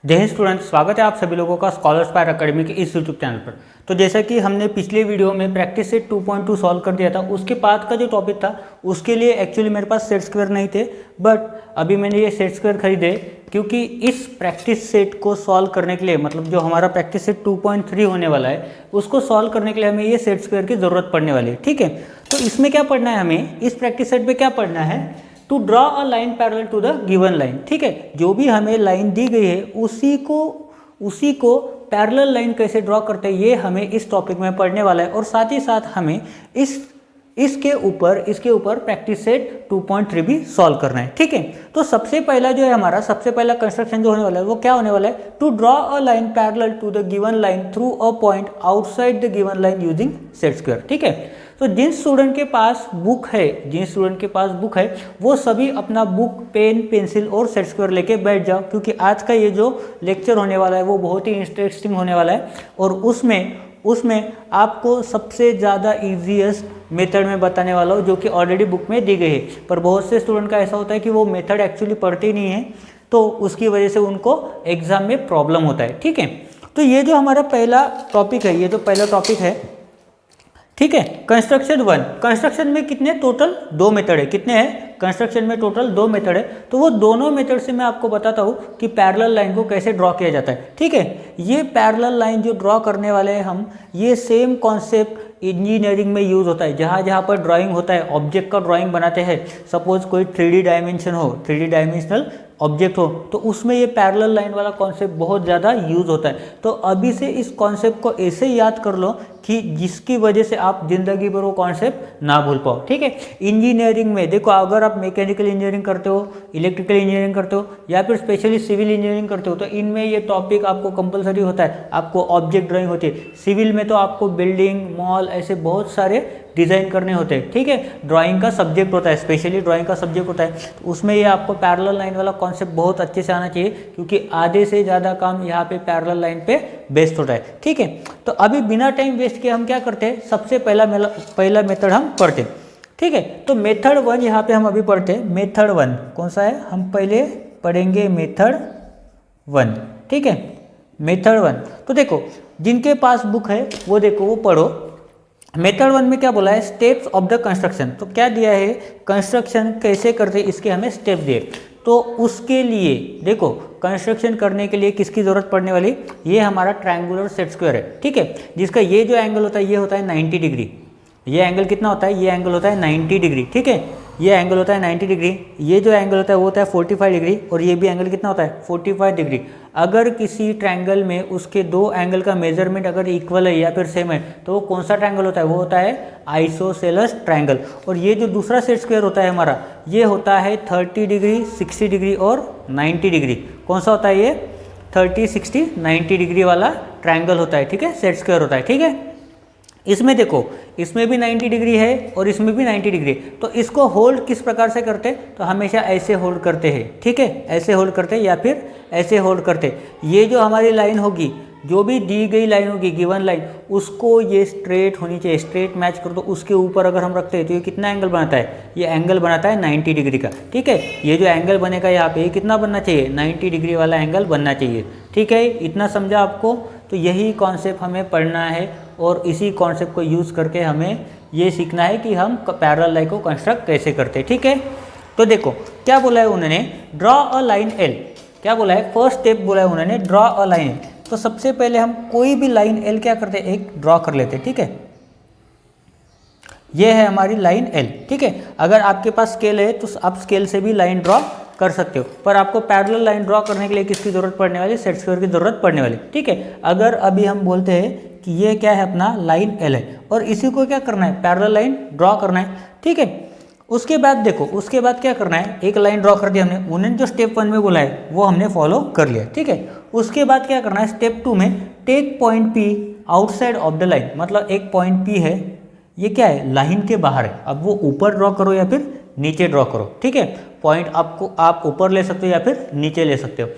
जय हिंद स्टूडेंट्स, स्वागत है आप सभी लोगों का स्कॉलर स्पायर अकेडमी के इस यूट्यूब चैनल पर। तो जैसा कि हमने पिछले वीडियो में प्रैक्टिस सेट 2.2 सॉल्व कर दिया था, उसके बाद का जो टॉपिक था उसके लिए एक्चुअली मेरे पास सेट स्क्वायर नहीं थे, बट अभी मैंने ये सेट स्क्वायर खरीदे क्योंकि इस प्रैक्टिस सेट को सॉल्व करने के लिए, मतलब जो हमारा प्रैक्टिस सेट 2.3 होने वाला है उसको सॉल्व करने के लिए हमें ये सेट स्क्वायर की ज़रूरत पड़ने वाली है। ठीक है, तो इसमें क्या पढ़ना है, हमें इस प्रैक्टिस सेट में क्या पढ़ना है, to draw a line parallel to the given line. ठीक है, जो भी हमें लाइन दी गई है उसी को पैरेलल लाइन कैसे ड्रॉ करते हैं ये हमें इस टॉपिक में पढ़ने वाला है, और साथ ही साथ हमें इसके ऊपर प्रैक्टिस सेट 2.3 भी सॉल्व करना है। ठीक है, तो सबसे पहला जो है हमारा सबसे पहला कंस्ट्रक्शन जो होने वाला है वो क्या होने वाला है, to draw a line parallel to the given line through a point outside the given line using set square. ठीक है, तो जिन स्टूडेंट के पास बुक है वो सभी अपना बुक, पेन, पेंसिल और सेट स्क्वायर लेके बैठ जाओ, क्योंकि आज का ये जो लेक्चर होने वाला है वो बहुत ही इंटरेस्टिंग होने वाला है, और उसमें आपको सबसे ज़्यादा ईजीएस्ट मेथड में बताने वाला हूँ जो कि ऑलरेडी बुक में दी गई है। पर बहुत से स्टूडेंट का ऐसा होता है कि वो मेथड एक्चुअली पढ़ते ही नहीं है, तो उसकी वजह से उनको एग्ज़ाम में प्रॉब्लम होता है। ठीक है, तो ये जो हमारा पहला टॉपिक है, ठीक है, कंस्ट्रक्शन 1। कंस्ट्रक्शन में कितने टोटल 2 मेथड है, कितने हैं कंस्ट्रक्शन में टोटल 2 मेथड है, तो वो दोनों मेथड से मैं आपको बताता हूँ कि पैरेलल लाइन को कैसे ड्रॉ किया जाता है। ठीक है, ये पैरेलल लाइन जो ड्रॉ करने वाले हैं हम, ये सेम कॉन्सेप्ट इंजीनियरिंग में यूज़ होता है। जहाँ पर ड्राइंग होता है, ऑब्जेक्ट का ड्राइंग बनाते हैं, सपोज कोई 3D डायमेंशन हो, 3D डायमेंशनल ऑब्जेक्ट हो, तो उसमें ये पैरेलल लाइन वाला कॉन्सेप्ट बहुत ज़्यादा यूज़ होता है। तो अभी से इस कॉन्सेप्ट को ऐसे याद कर लो कि जिसकी वजह से आप जिंदगी भर वो कॉन्सेप्ट ना भूल पाओ। ठीक है, इंजीनियरिंग में देखो, अगर आप मैकेनिकल इंजीनियरिंग करते हो, इलेक्ट्रिकल इंजीनियरिंग करते हो, या फिर स्पेशली सिविल इंजीनियरिंग करते हो, तो इनमें ये टॉपिक आपको कंपलसरी होता है, आपको ऑब्जेक्ट ड्राइंग होती है। सिविल में तो आपको बिल्डिंग, मॉल, ऐसे बहुत सारे डिज़ाइन करने होते हैं। ठीक है, ड्राइंग का सब्जेक्ट होता है, स्पेशली ड्राइंग का सब्जेक्ट होता है, तो उसमें ये आपको पैरेलल लाइन वाला कॉन्सेप्ट बहुत अच्छे से आना चाहिए, क्योंकि आधे से ज़्यादा काम यहाँ पे पैरेलल लाइन पे बेस्ड होता है। ठीक है, तो अभी बिना टाइम वेस्ट किए हम क्या करते हैं, सबसे पहला मेथड हम पढ़ते हैं। ठीक है, तो मेथड 1 यहाँ पे हम अभी पढ़ते हैं। मेथड 1 कौन सा है, हम पहले पढ़ेंगे मेथड 1। ठीक है, मेथड 1, तो देखो जिनके पास बुक है वो देखो, वो पढ़ो। मेथड 1 में क्या बोला है, स्टेप्स ऑफ द कंस्ट्रक्शन। तो क्या दिया है, कंस्ट्रक्शन कैसे करते इसके हमें स्टेप दिए। तो उसके लिए देखो, कंस्ट्रक्शन करने के लिए किसकी ज़रूरत पड़ने वाली, ये हमारा ट्रायंगुलर सेट स्क्वायर है। ठीक है, जिसका ये जो एंगल होता है ये होता है 90 डिग्री। ये एंगल कितना होता है, ये एंगल होता है 90 डिग्री। ठीक है, ये एंगल होता है 90 डिग्री, ये जो एंगल होता है वो होता है 45 डिग्री, और ये भी एंगल कितना होता है 45 डिग्री। अगर किसी ट्रायंगल में उसके दो एंगल का मेजरमेंट अगर इक्वल है या फिर सेम है, तो वो कौन सा ट्रायंगल होता है, वो होता है आइसोसेलेस ट्रायंगल। और ये जो दूसरा सेट स्क्वायर होता है हमारा, ये होता है 30 डिग्री, 60 डिग्री और 90 डिग्री। कौन सा होता है ये, 30, 60, 90 डिग्री वाला ट्रायंगल होता है। ठीक है, सेट स्क्वायर होता है। ठीक है, इसमें देखो, इसमें भी 90 डिग्री है और इसमें भी 90 डिग्री। तो इसको होल्ड किस प्रकार से करते हैं, तो हमेशा ऐसे होल्ड करते हैं। ठीक है, ऐसे होल्ड करते हैं या फिर ऐसे होल्ड करते। ये जो हमारी लाइन होगी, जो भी दी गई लाइन होगी, गिवन लाइन, उसको ये स्ट्रेट होनी चाहिए, स्ट्रेट मैच कर दो। उसके ऊपर अगर हम रखते हैं तो ये कितना एंगल बनाता है, ये एंगल बनाता है 90 डिग्री का। ठीक है, ये जो एंगल बनेगा यहाँ पे, ये कितना बनना चाहिए, 90 डिग्री वाला एंगल बनना चाहिए। ठीक है, इतना समझा आपको। तो यही कॉन्सेप्ट हमें पढ़ना है, और इसी कॉन्सेप्ट को यूज़ करके हमें ये सीखना है कि हम पैरेलल लाइन को कंस्ट्रक्ट कैसे करते हैं। ठीक है, तो देखो क्या बोला है उन्होंने, ड्रॉ अ लाइन एल। क्या बोला है, फर्स्ट स्टेप बोला है उन्होंने, ड्रॉ अ लाइन। तो सबसे पहले हम कोई भी लाइन एल क्या करते हैं, एक ड्रॉ कर लेते हैं। ठीक है, ये है हमारी लाइन एल। ठीक है, अगर आपके पास स्केल है तो आप स्केल से भी लाइन ड्रॉ कर सकते हो, पर आपको पैरेलल लाइन ड्रॉ करने के लिए किसकी ज़रूरत पड़ने वाली, सेट स्क्वायर की ज़रूरत पड़ने वाली। ठीक है, अगर अभी हम बोलते हैं कि ये क्या है, अपना लाइन एल है, और इसी को क्या करना है, पैरेलल लाइन ड्रॉ करना है। ठीक है, उसके बाद देखो, उसके बाद क्या करना है, एक लाइन ड्रॉ कर दी हमने, उन्होंने जो स्टेप 1 में बोला है वो हमने फॉलो कर लिया। ठीक है, उसके बाद क्या करना है, स्टेप 2 में take point P outside of the line. मतलब एक पॉइंट पी है, ये क्या है, लाइन के बाहर है। अब वो ऊपर ड्रॉ करो या फिर नीचे ड्रॉ करो। ठीक है, पॉइंट आप ऊपर ले सकते हो या फिर नीचे ले सकते हो।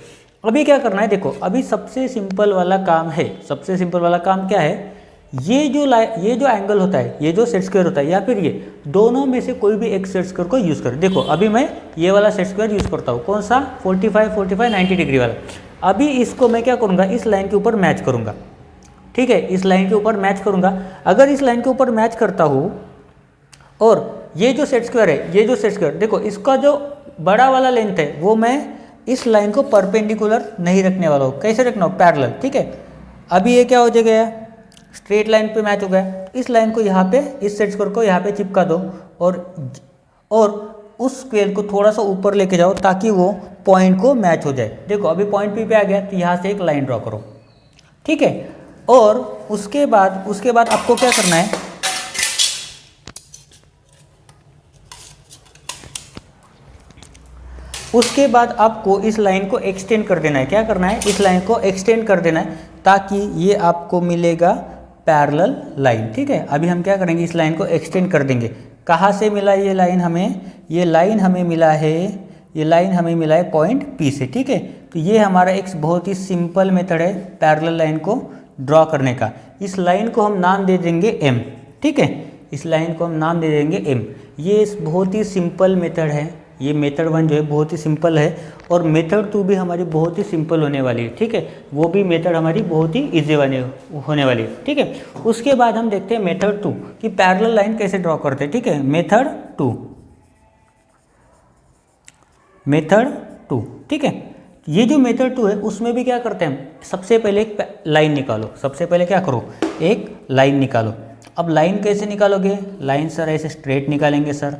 अभी क्या करना है, देखो अभी सबसे सिंपल वाला काम है। सबसे सिंपल वाला काम क्या है, ये जो एंगल होता है, ये जो सेट स्क्वायर होता है, या फिर ये दोनों में से कोई भी एक सेट स्क्वायर को यूज़ करें। देखो अभी मैं ये वाला सेट स्क्वायर यूज़ करता हूँ, कौन सा, 45, 90 डिग्री वाला। अभी इसको मैं क्या करूँगा, इस लाइन के ऊपर मैच करूँगा, ठीक है, इस लाइन के ऊपर मैच करूँगा। अगर इस लाइन के ऊपर मैच करता हूँ और ये जो सेट स्क्वायर है, ये जो सेट स्क्वायर देखो, इसका जो बड़ा वाला लेंथ है वो मैं इस लाइन को परपेंडिकुलर नहीं रखने वाला हूँ। कैसे रखना हो, पैरेलल, ठीक है। अभी ये क्या हो गया, स्ट्रेट लाइन पे मैच हो गया। इस लाइन को यहाँ पे, इस सेट स्क्वायर को यहाँ पे चिपका दो और उस स्क्वायर को थोड़ा सा ऊपर लेके जाओ ताकि वो पॉइंट को मैच हो जाए। देखो अभी पॉइंट पी पे आ गया, तो यहाँ से एक लाइन ड्रॉ करो, ठीक है। और उसके बाद आपको क्या करना है, उसके बाद आपको इस लाइन को एक्सटेंड कर देना है। क्या करना है, इस लाइन को एक्सटेंड कर देना है ताकि ये आपको मिलेगा पैरेलल लाइन, ठीक है। अभी हम क्या करेंगे, इस लाइन को एक्सटेंड कर देंगे। कहाँ से मिला ये लाइन हमें, ये लाइन हमें मिला है पॉइंट पी से, ठीक है। तो ये हमारा एक बहुत ही सिंपल मेथड है पैरेलल लाइन को ड्रॉ करने का। इस लाइन को हम नाम दे देंगे एम, ठीक है, इस लाइन को हम नाम दे देंगे एम। ये बहुत ही सिंपल मेथड है, ये मेथड 1 जो है बहुत ही सिंपल है और मेथड 2 भी हमारी बहुत ही सिंपल होने वाली है, ठीक है। वो भी मेथड हमारी बहुत ही ईजी होने वाली है, ठीक है। उसके बाद हम देखते हैं मेथड 2 कि पैरेलल लाइन कैसे ड्रॉ करते हैं, ठीक है। मेथड 2, ठीक है। ये जो मेथड 2 है उसमें भी क्या करते हैं, सबसे पहले एक लाइन निकालो। सबसे पहले क्या करो, एक लाइन निकालो। अब लाइन कैसे निकालोगे, लाइन सर ऐसे स्ट्रेट निकालेंगे सर।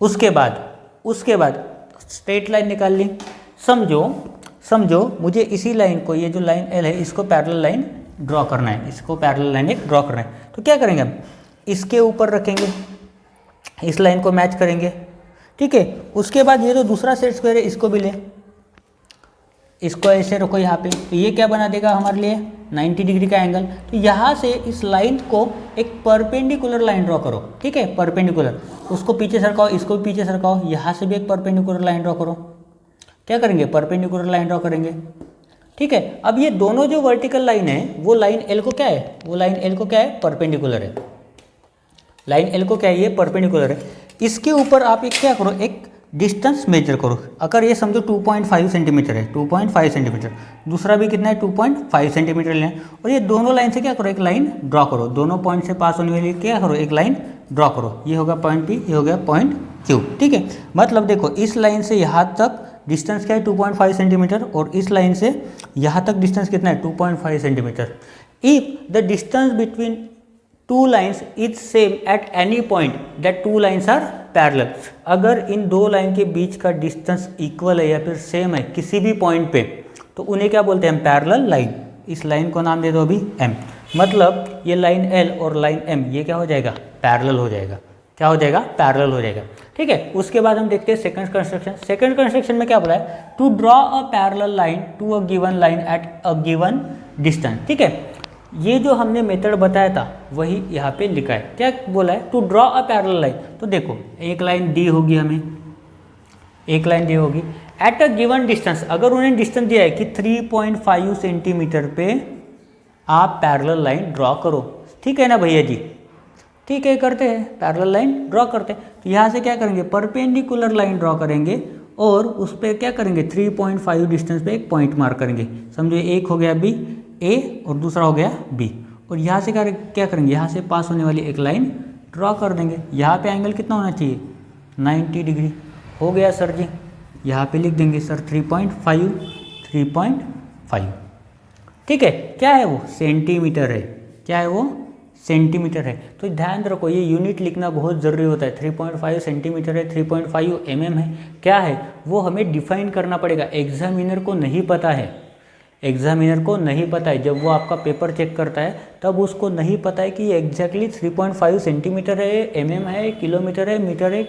उसके बाद स्ट्रेट लाइन निकाल ली। समझो मुझे इसी लाइन को, ये जो लाइन एल है, इसको पैरेलल लाइन ड्रॉ करना है, इसको पैरेलल लाइन एक ड्रॉ करना है। तो क्या करेंगे हम, इसके ऊपर रखेंगे, इस लाइन को मैच करेंगे, ठीक है। उसके बाद ये जो दूसरा सेट स्क्वायर है इसको भी ले, इसको ऐसे रखो यहाँ पे, तो ये क्या बना देगा हमारे लिए 90 डिग्री का एंगल। तो यहाँ से इस लाइन को एक परपेंडिकुलर लाइन ड्रॉ करो, ठीक है, परपेंडिकुलर। उसको पीछे सरकाओ, इसको भी पीछे सरकाओ, यहाँ से भी एक परपेंडिकुलर लाइन ड्रॉ करो। क्या करेंगे, परपेंडिकुलर लाइन ड्रॉ करेंगे, ठीक है। अब ये दोनों जो वर्टिकल लाइन है वो लाइन एल को क्या है, वो लाइन एल को क्या है, परपेंडिकुलर है। लाइन एल को क्या है, ये परपेंडिकुलर है। इसके ऊपर आप एक क्या करो, एक डिस्टेंस मेजर करो। अगर ये समझो 2.5 सेंटीमीटर है, 2.5 सेंटीमीटर, दूसरा भी कितना है 2.5 सेंटीमीटर लें, और ये दोनों लाइन से क्या करो, एक लाइन ड्रॉ करो। दोनों पॉइंट से पास होने वाली क्या करो, एक लाइन ड्रॉ करो। ये होगा पॉइंट पी, ये हो गया पॉइंट क्यू, ठीक है। मतलब देखो इस लाइन से यहाँ तक डिस्टेंस क्या है 2.5 सेंटीमीटर, और इस लाइन से यहाँ तक डिस्टेंस कितना है 2.5 centimetre. If the distance between two lines is same at any point that two lines are parallel, अगर इन दो लाइन के बीच का डिस्टेंस इक्वल है या फिर सेम है किसी भी पॉइंट पे, तो उन्हें क्या बोलते हैं, पैरेलल लाइन। इस लाइन को नाम दे दो अभी एम। मतलब ये लाइन एल और लाइन एम ये क्या हो जाएगा, पैरेलल हो जाएगा। क्या हो जाएगा, पैरेलल हो जाएगा, ठीक है। उसके बाद हम देखते हैं सेकंड कंस्ट्रक्शन। सेकंड कंस्ट्रक्शन में क्या बोला है, to draw a parallel line to a given line at a given distance, ठीक है। ये जो हमने मेथड बताया था वही यहाँ पे लिखा है। क्या बोला है, to draw a parallel line. तो देखो एक लाइन दी होगी हमें, एक लाइन दी होगी एट अ गिवन डिस्टेंस। अगर उन्हें डिस्टेंस दिया है कि 3.5 सेंटीमीटर पे आप पैरेलल लाइन ड्रॉ करो, ठीक है ना भैया जी, ठीक है, करते हैं पैरेलल लाइन ड्रॉ करते हैं। तो यहाँ से क्या करेंगे, परपेंडिकुलर लाइन ड्रॉ करेंगे और उस पर क्या करेंगे 3.5 डिस्टेंस पे एक पॉइंट मार्क करेंगे। समझो एक हो गया बी ए और दूसरा हो गया बी, और यहाँ से क्या करेंगे, यहाँ से पास होने वाली एक लाइन ड्रॉ कर देंगे। यहाँ पे एंगल कितना होना चाहिए, 90 डिग्री। हो गया सर जी, यहाँ पे लिख देंगे सर 3.5, ठीक है। क्या है वो, सेंटीमीटर है। क्या है वो, सेंटीमीटर है। तो ध्यान रखो ये यूनिट लिखना बहुत ज़रूरी होता है। 3.5 सेंटीमीटर है, 3.5 mm है, क्या है वो हमें डिफाइन करना पड़ेगा। एग्जामिनर को नहीं पता है, एग्जामिनर को नहीं पता है। जब वो आपका पेपर चेक करता है तब उसको नहीं पता है कि ये एग्जैक्टली 3.5 सेंटीमीटर है, mm है, किलोमीटर है, मीटर है,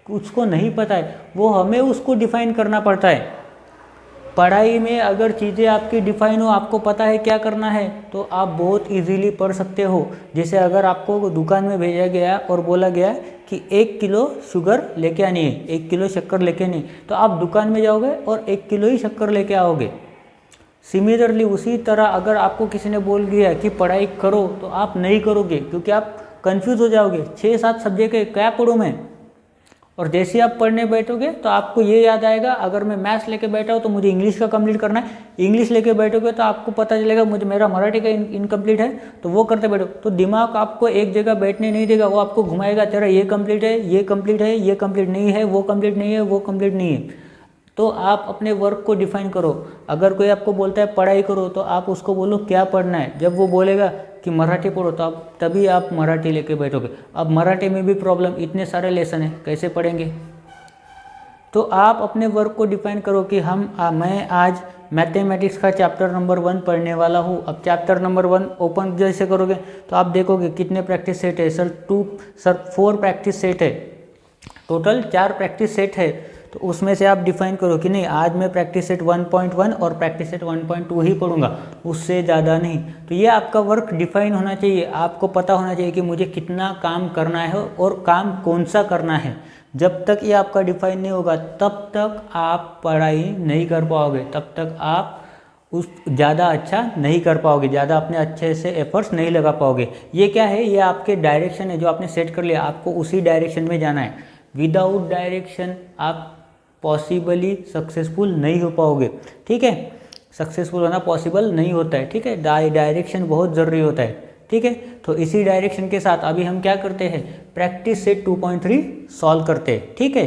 उसको नहीं पता है। वो हमें उसको डिफाइन करना पड़ता है। पढ़ाई में अगर चीज़ें आपकी डिफाइन हो, आपको पता है क्या करना है, तो आप बहुत इजीली पढ़ सकते हो। जैसे अगर आपको दुकान में भेजा गया और बोला गया कि 1 किलो शुगर लेके आनी है, 1 किलो शक्कर लेके आनी है, तो आप दुकान में जाओगे और 1 किलो ही शक्कर लेके आओगे। सिमिलरली उसी तरह अगर आपको किसी ने बोल दिया कि पढ़ाई करो, तो आप नहीं करोगे क्योंकि आप कंफ्यूज हो जाओगे। 6-7 सब्जेक्ट है, क्या पढ़ूँ मैं, और जैसे ही आप पढ़ने बैठोगे तो आपको ये याद आएगा, अगर मैं मैथ्स लेके बैठा हूँ तो मुझे इंग्लिश का कंप्लीट करना है, इंग्लिश लेके बैठोगे तो आपको पता चलेगा मुझे मेरा मराठी का इनकम्प्लीट है, तो वो करते बैठो। तो दिमाग आपको एक जगह बैठने नहीं देगा, वो आपको घुमाएगा, तेरा ये कंप्लीट है, ये कंप्लीट है, ये कंप्लीट नहीं है, वो कंप्लीट नहीं है, वो कंप्लीट नहीं है। तो आप अपने वर्क को डिफाइन करो। अगर कोई आपको बोलता है पढ़ाई करो तो आप उसको बोलो क्या पढ़ना है। जब वो बोलेगा कि मराठी पढ़ो तो आप तभी आप मराठी लेके बैठोगे। अब मराठी में भी प्रॉब्लम, इतने सारे लेसन हैं, कैसे पढ़ेंगे। तो आप अपने वर्क को डिफाइन करो कि मैं आज मैथमेटिक्स का चैप्टर नंबर 1 पढ़ने वाला हूँ। अब चैप्टर नंबर 1 ओपन जैसे करोगे तो आप देखोगे कितने प्रैक्टिस सेट है। सर 4 प्रैक्टिस सेट है, टोटल 4 प्रैक्टिस सेट है। तो उसमें से आप डिफाइन करो कि नहीं आज मैं प्रैक्टिस सेट 1.1 और प्रैक्टिस सेट 1.2 ही पढ़ूंगा, उससे ज़्यादा नहीं। तो ये आपका वर्क डिफाइन होना चाहिए, आपको पता होना चाहिए कि मुझे कितना काम करना है और काम कौन सा करना है। जब तक ये आपका डिफाइन नहीं होगा तब तक आप पढ़ाई नहीं कर पाओगे, तब तक आप ज़्यादा अच्छा नहीं कर पाओगे, ज़्यादा अपने अच्छे से एफर्ट्स नहीं लगा पाओगे। ये क्या है, ये आपके डायरेक्शन है जो आपने सेट कर लिया, आपको उसी डायरेक्शन में जाना है। विदाउट डायरेक्शन आप पॉसिबली सक्सेसफुल नहीं हो पाओगे। ठीक है, सक्सेसफुल होना पॉसिबल नहीं होता है। ठीक है, डायरेक्शन बहुत ज़रूरी होता है। ठीक है, तो इसी डायरेक्शन के साथ अभी हम क्या करते हैं, प्रैक्टिस सेट 2.3 सॉल्व करते हैं। ठीक है,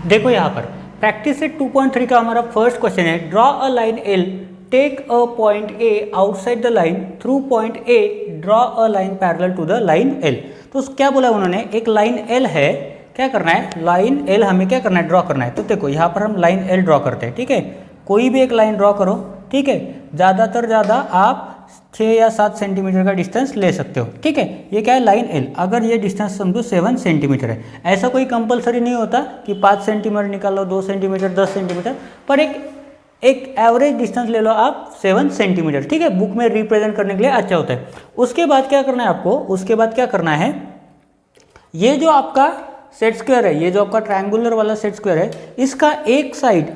देखो यहाँ पर प्रैक्टिस सेट 2.3 का हमारा फर्स्ट क्वेश्चन है, draw a line L, take a point A outside the line, through point A draw a line parallel to the line L. तो क्या बोला उन्होंने, एक लाइन एल है, क्या करना है, लाइन एल हमें क्या करना है, ड्रॉ करना है। तो देखो यहाँ पर हम लाइन एल ड्रॉ करते हैं। ठीक है, कोई भी एक लाइन ड्रॉ करो। ठीक है, ज़्यादातर ज़्यादा आप 6 या 7 सेंटीमीटर का डिस्टेंस ले सकते हो। ठीक है, ये क्या है, लाइन एल। अगर ये डिस्टेंस समझो 7 सेंटीमीटर है, ऐसा कोई कंपलसरी नहीं होता कि 5 सेंटीमीटर निकालो, 2 सेंटीमीटर, 10 सेंटीमीटर, पर एक एवरेज डिस्टेंस ले लो आप 7 सेंटीमीटर। ठीक है, बुक में रिप्रेजेंट करने के लिए अच्छा होता है। उसके बाद क्या करना है आपको, उसके बाद क्या करना है, ये जो आपका सेट स्क्वायर है, ये जो आपका ट्रायंगुलर वाला सेट स्क्वायर है, इसका एक साइड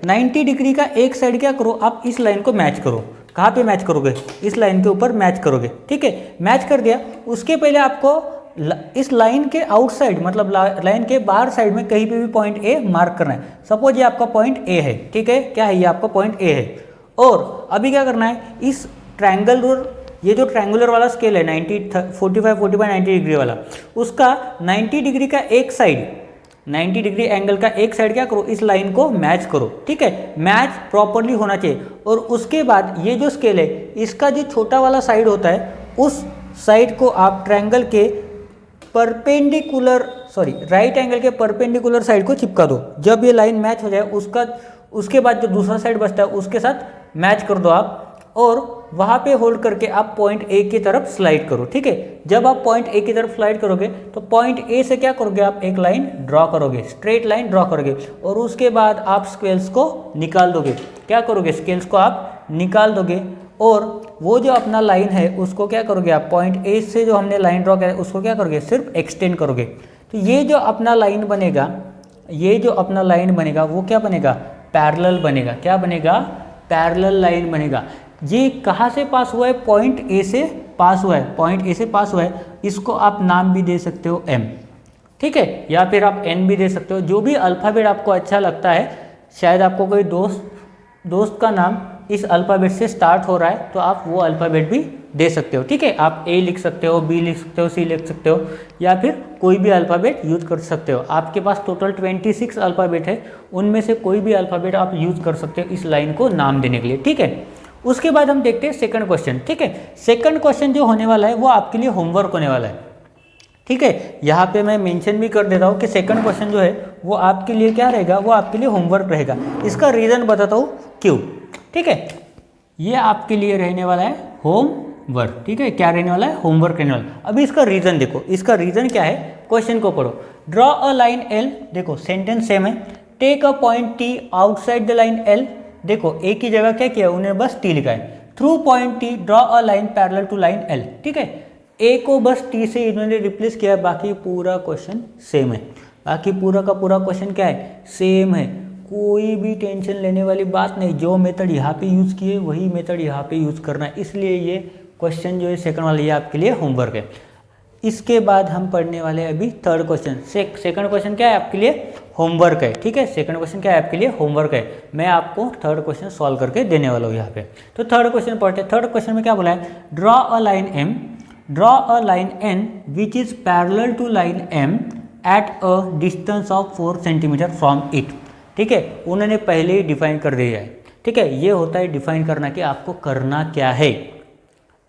90 डिग्री का एक साइड क्या करो, आप इस लाइन को मैच करो। कहाँ पे मैच करोगे, इस लाइन के ऊपर मैच करोगे। ठीक है, मैच कर दिया, उसके पहले आपको इस लाइन के आउटसाइड मतलब लाइन के बाहर साइड में कहीं पे भी पॉइंट ए मार्क करना है। सपोज ये आपका पॉइंट ए है। ठीक है, क्या है, ये आपका पॉइंट ए है। और अभी क्या करना है, इस ट्रायंगल, ये जो ट्रायंगुलर वाला स्केल है 45, 90 डिग्री वाला, उसका 90 डिग्री का एक साइड, 90 डिग्री एंगल का एक साइड क्या करो, इस लाइन को मैच करो। ठीक है, मैच प्रॉपरली होना चाहिए। और उसके बाद ये जो स्केल है, इसका जो छोटा वाला साइड होता है, उस साइड को आप ट्रायंगल के राइट एंगल के परपेंडिकुलर साइड को चिपका दो। जब ये लाइन मैच हो जाए उसके बाद जो दूसरा साइड बचता है उसके साथ मैच कर दो आप, और वहाँ पे होल्ड करके आप पॉइंट ए की तरफ स्लाइड करो। ठीक है, जब आप पॉइंट ए की तरफ स्लाइड करोगे तो पॉइंट ए से क्या करोगे, आप एक लाइन ड्रॉ करोगे, स्ट्रेट लाइन ड्रॉ करोगे, और उसके बाद आप स्केल्स को निकाल दोगे। क्या करोगे, स्केल्स को आप निकाल दोगे, और वो जो अपना लाइन है उसको क्या करोगे, आप पॉइंट ए से जो हमने लाइन ड्रॉ करा है उसको क्या करोगे, सिर्फ एक्सटेंड करोगे। तो ये जो अपना लाइन बनेगा, वो क्या बनेगा, पैरेलल बनेगा। क्या बनेगा, पैरेलल लाइन बनेगा। ये कहाँ से पास हुआ है, पॉइंट ए से पास हुआ है। इसको आप नाम भी दे सकते हो एम। ठीक है, या फिर आप एन भी दे सकते हो, जो भी अल्फ़ाबेट आपको अच्छा लगता है। शायद आपको कोई दोस्त का नाम इस अल्फ़ाबेट से स्टार्ट हो रहा है तो आप वो अल्फ़ाबेट भी दे सकते हो। ठीक है, आप ए लिख सकते हो, बी लिख सकते हो, सी लिख सकते हो, या फिर कोई भी अल्फ़ाबेट यूज़ कर सकते हो। आपके पास टोटल 26 अल्फ़ाबेट है, उनमें से कोई भी अल्फ़ाबेट आप यूज़ कर सकते हो इस लाइन को नाम देने के लिए। ठीक है, उसके बाद हम देखते हैं सेकंड क्वेश्चन। ठीक है, सेकंड क्वेश्चन जो होने वाला है वो आपके लिए होमवर्क होने वाला है। ठीक है, यहाँ पे मैं मेंशन भी कर देता हूँ कि सेकंड क्वेश्चन जो है वो आपके लिए क्या रहेगा, वो आपके लिए होमवर्क रहेगा। इसका रीज़न बताता हूँ क्यों। ठीक है, ये आपके लिए रहने वाला है होमवर्क। ठीक है, क्या रहने वाला है, होमवर्क रहने वाला। अभी इसका रीज़न देखो, इसका रीज़न क्या है, क्वेश्चन को पढ़ो। ड्रॉ अ लाइन एल, देखो सेंटेंस सेम है। Take a point T outside the line L, देखो ए की जगह क्या किया, उन्हें बस टी लिखा है। Through point T draw a line parallel to line L. ठीक है, ए को बस टी से इन्होंने रिप्लेस किया, बाकी पूरा क्वेश्चन सेम है। बाकी पूरा का पूरा क्वेश्चन क्या है, सेम है। कोई भी टेंशन लेने वाली बात नहीं, जो मेथड यहाँ पे यूज़ किए वही मेथड यहाँ पे यूज़ करना है। इसलिए ये क्वेश्चन जो है सेकंड वाला, ये आपके लिए होमवर्क है। इसके बाद हम पढ़ने वाले हैं अभी थर्ड क्वेश्चन। सेकंड क्वेश्चन क्या है आपके लिए, होमवर्क है, ठीक है। सेकंड क्वेश्चन क्या है आपके लिए, होमवर्क है। मैं आपको थर्ड क्वेश्चन सॉल्व करके देने वाला हूँ यहाँ पे। तो थर्ड क्वेश्चन पढ़ते हैं। थर्ड क्वेश्चन में क्या बोला है, draw a line N which is parallel to line M at a distance of 4 centimetre from it. ठीक है, उन्होंने पहले ही डिफाइन कर दिया है। ठीक है, ये होता है डिफाइन करना कि आपको करना क्या है,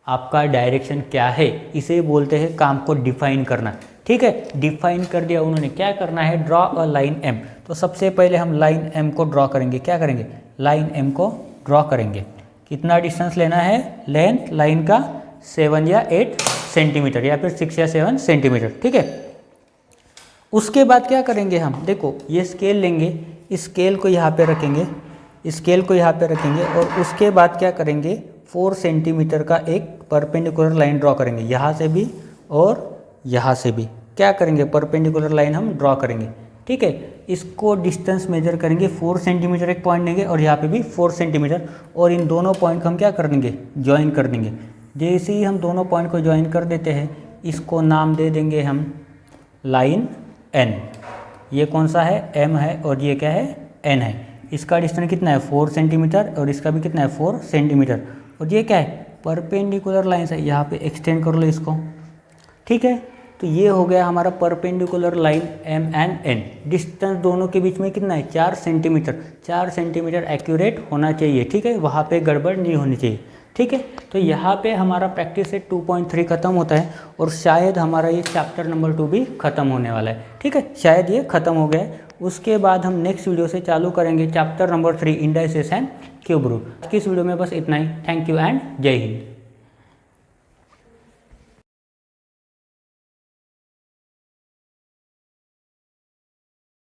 आपका डायरेक्शन क्या है, इसे बोलते हैं काम को डिफाइन करना। ठीक है, डिफाइन कर दिया उन्होंने, क्या करना है, ड्रॉ अ लाइन एम। तो सबसे पहले हम लाइन एम को ड्रॉ करेंगे। क्या करेंगे, लाइन एम को ड्रॉ करेंगे। कितना डिस्टेंस लेना है, लेंथ लाइन का 7 या 8 सेंटीमीटर या फिर 6 या 7 सेंटीमीटर। ठीक है, उसके बाद क्या करेंगे हम, देखो ये स्केल लेंगे, इस स्केल को यहाँ पे रखेंगे, स्केल को यहाँ पे रखेंगे और उसके बाद क्या करेंगे, 4 सेंटीमीटर का एक परपेंडिकुलर लाइन ड्रॉ करेंगे, यहाँ से भी और यहाँ से भी। क्या करेंगे, परपेंडिकुलर लाइन हम ड्रॉ करेंगे। ठीक है, इसको डिस्टेंस मेजर करेंगे, 4 सेंटीमीटर एक पॉइंट लेंगे और यहाँ पे भी 4 सेंटीमीटर, और इन दोनों पॉइंट को हम क्या कर देंगे, ज्वाइन कर देंगे। जैसे ही हम दोनों पॉइंट को ज्वाइन कर देते हैं, इसको नाम दे देंगे हम लाइन एन। ये कौन सा है, एम है, और ये क्या है, एन है। इसका डिस्टेंस कितना है, 4 सेंटीमीटर, और इसका भी कितना है, 4 सेंटीमीटर। और ये क्या है, परपेंडिकुलर लाइन है, यहाँ पे एक्सटेंड कर लो इसको। ठीक है, तो ये हो गया हमारा perpendicular line M and N. Distance दोनों के बीच में कितना है, 4 सेंटीमीटर। 4 सेंटीमीटर एक्यूरेट होना चाहिए। ठीक है, वहाँ पे गड़बड़ नहीं होनी चाहिए। ठीक है, तो यहाँ पे हमारा प्रैक्टिस सेट 2.3 खत्म होता है, और शायद हमारा ये चैप्टर नंबर 2 भी खत्म होने वाला है। ठीक है, शायद ये खत्म हो गया है। उसके बाद हम नेक्स्ट वीडियो से चालू करेंगे chapter number 3 indices and cube root. इस वीडियो में बस इतना ही। थैंक यू एंड जय हिंद।